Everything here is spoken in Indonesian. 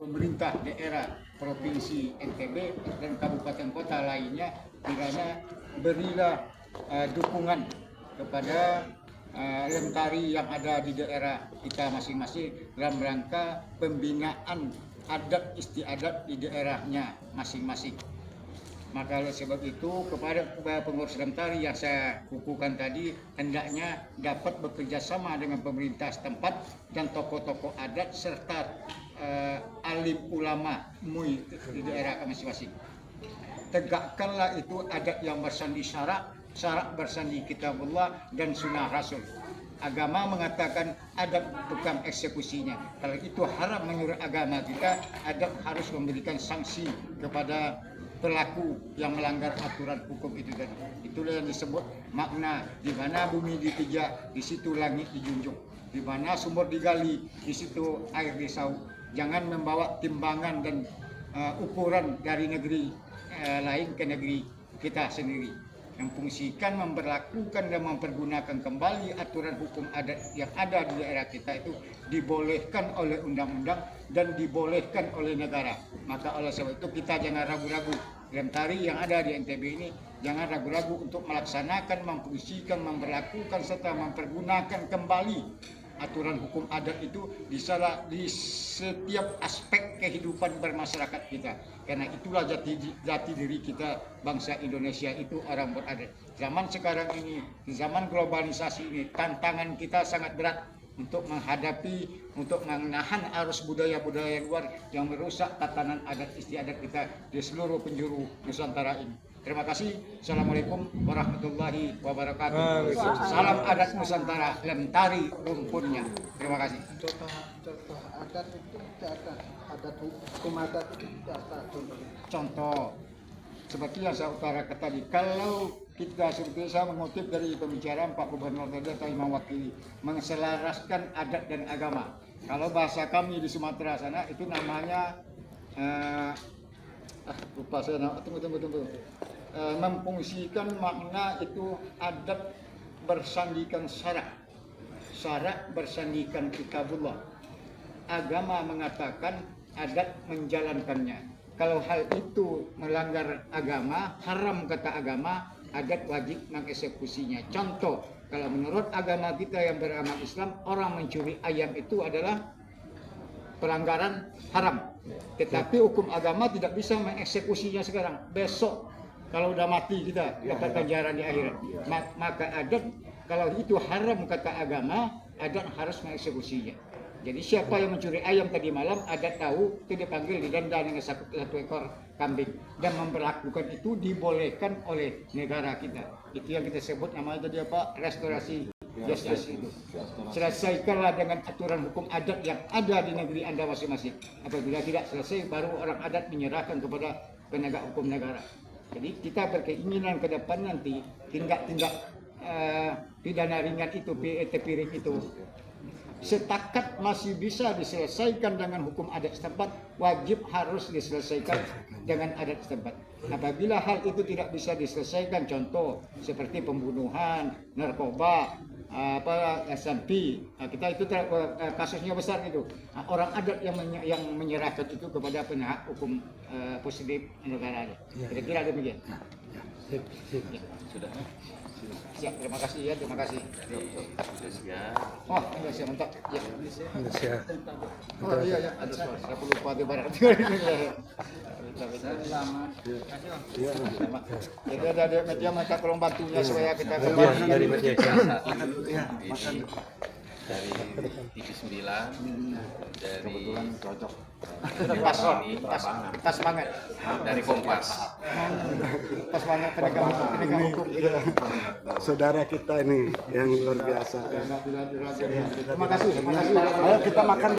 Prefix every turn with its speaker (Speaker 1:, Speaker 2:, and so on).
Speaker 1: pemerintah daerah provinsi NTB dan kabupaten kota lainnya kiranya berilah dukungan kepada lentari yang ada di daerah kita masing-masing dalam rangka pembinaan adat istiadat di daerahnya masing-masing. Maka oleh sebab itu kepada pengurus lentari yang saya kukuhkan tadi hendaknya dapat bekerja sama dengan pemerintah setempat dan tokoh-tokoh adat serta alim ulama MUI di daerah masing-masing. Tegakkanlah itu adat yang bersandi syarak bersandi kitabullah dan sunnah Rasul. Agama mengatakan adat tukang eksekusinya. Kalau itu haram menurut agama kita, adat harus memberikan sanksi kepada pelaku yang melanggar aturan hukum itu tadi. Itulah yang disebut makna di mana bumi dipijak, di situ langit dijunjung. Di mana sumur digali, di situ air disauk. Jangan membawa timbangan dan ukuran dari negeri lain ke negeri kita sendiri. Memfungsikan, memperlakukan dan mempergunakan kembali aturan hukum adat yang ada di daerah kita itu dibolehkan oleh undang-undang dan dibolehkan oleh negara. Maka oleh sebab itu kita jangan ragu-ragu. Lentari yang ada di NTB ini jangan ragu-ragu untuk melaksanakan, memfungsikan, memperlakukan serta mempergunakan kembali aturan hukum adat itu di setiap aspek kehidupan bermasyarakat kita. Karena itulah jati diri kita bangsa Indonesia itu orang beradat. Zaman sekarang ini, zaman globalisasi ini, tantangan kita sangat berat untuk menghadapi, untuk menahan arus budaya-budaya luar yang merusak tatanan adat istiadat kita di seluruh penjuru Nusantara ini. Terima kasih. Assalamualaikum warahmatullahi wabarakatuh. Salam adat Nusantara, lentari rumpunnya. Terima kasih.
Speaker 2: Contoh adat itu adat hukum adat itu
Speaker 1: Contoh seperti yang saya utarakan tadi, kalau kita seperti saya mengutip dari pembicaraan Pak Gubernur tadi atau Imam Wakili, menselaraskan adat dan agama. Kalau bahasa kami di Sumatera sana itu namanya lupa saya tunggu. Memfungsikan makna itu adat bersandikan syarak bersandikan kitabullah. Agama mengatakan, adat menjalankannya. Kalau hal itu melanggar agama, haram kata agama, adat wajib mengeksekusinya. Contoh, kalau menurut agama kita yang beragama Islam, orang mencuri ayam itu adalah pelanggaran haram. Tetapi hukum agama tidak bisa mengeksekusinya sekarang. Besok kalau udah mati kita dapat ganjaran di akhirat. Maka adat, kalau itu haram kata agama, adat harus mengeksekusinya. Jadi siapa yang mencuri ayam tadi malam, adat tahu, itu dipanggil, didenda dengan satu ekor kambing. Dan memperlakukan itu dibolehkan oleh negara kita. Itu yang kita sebut namanya tadi apa? Restorasi justice itu. Selesaikanlah dengan aturan hukum adat yang ada di negeri Anda masing-masing. Apabila tidak selesai, baru orang adat menyerahkan kepada penegak hukum negara. Jadi kita berkeinginan ke depan nanti tindak-tindak pidana ringan itu, PET piring itu, setakat masih bisa diselesaikan dengan hukum adat setempat, wajib harus diselesaikan dengan adat setempat. Apabila hal itu tidak bisa diselesaikan, contoh seperti pembunuhan, narkoba, SMP, kita itu kasusnya besar itu. Orang adat yang menyerahkan itu kepada penegak hukum positif negara. Kira-kira demikian.
Speaker 3: Sudah.
Speaker 1: Siap, terima kasih ya, terima kasih. Oh, iya siap, mantap. Ya. Oh iya, ada soal. Saya perlu lupa di barat. Jadi ada media minta tolong bantunya supaya kita kembali
Speaker 3: dari media
Speaker 4: dari TV 9 dari
Speaker 3: cocok.
Speaker 1: pas banget
Speaker 4: dari Kompas.
Speaker 1: Pas banget penegak hukum.
Speaker 2: saudara kita ini yang luar biasa.
Speaker 1: Terima kasih.
Speaker 2: Ayo kita makan.